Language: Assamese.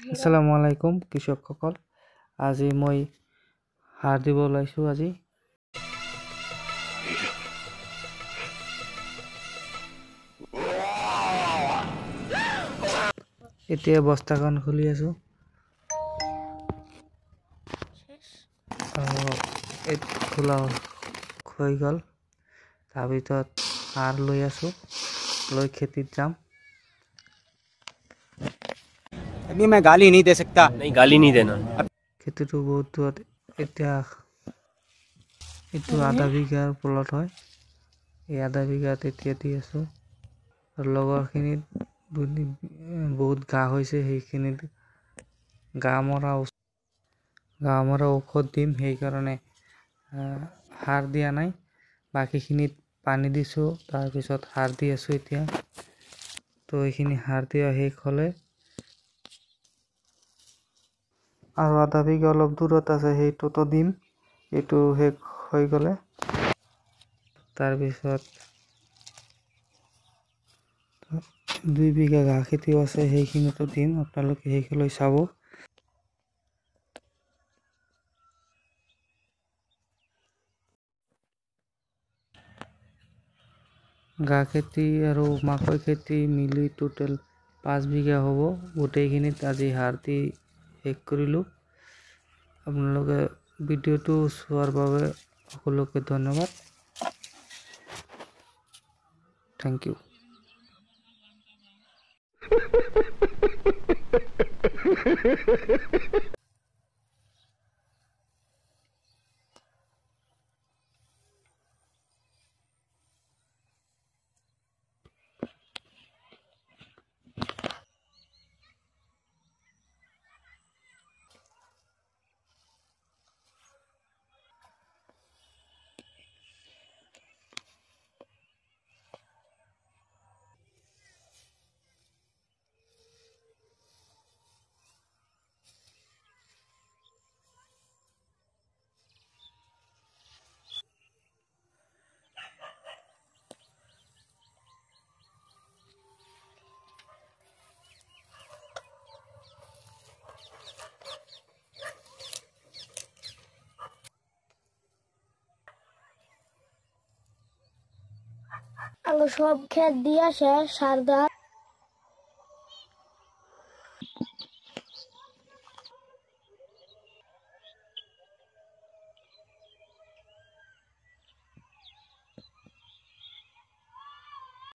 আসসালামু আলাইকুম কৃষকসকল। আজি মই সাৰ দিব ওলাইছোঁ। আজি এতিয়া বস্তাখন খুলি আছোঁ আৰু খোলা হৈ গ'ল। তাৰপিছত সাৰ লৈ আছোঁ, লৈ খেতিত যাম। अभी मैं गाली नहीं दे सकता। नहीं, गाली नहीं देना। খেতিটো বহুত দূৰত। এতিয়া এইটো আধা বিঘাৰ প্লট হয়। এই আধা বিঘাত এতিয়া দি আছোঁ আৰু লগৰখিনিত বহুত ঘাঁহ হৈছে, সেইখিনিত ঘাঁহ মৰা ঔষধ দিম। সেইকাৰণে সাৰ দিয়া নাই, বাকীখিনিত পানী দিছোঁ, তাৰপিছত সাৰ দি আছোঁ এতিয়া। তো এইখিনি সাৰ দিয়া শেষ হ'লে আৰু আধা বিঘা অলপ দূৰত আছে, সেইটোতো দিম। এইটো শেষ হৈ গ'লে তাৰপিছত 2 বিঘা ঘাঁহ খেতিও আছে, সেইখিনিতো দিম। আপোনালোকে সেইখিনি চাব। ঘাঁহ খেতি আৰু মাকৈ খেতি মিলি টোটেল 5 বিঘা হ'ব। গোটেইখিনিত আজি সাৰ দি শেষ কৰিলোঁ। আপোনালোকে ভিডিঅ'টো চোৱাৰ বাবে সকলোকে ধন্যবাদ। Thank you. আলু সব ক্ষেত দিয়া শেষ, সার দেওয়া।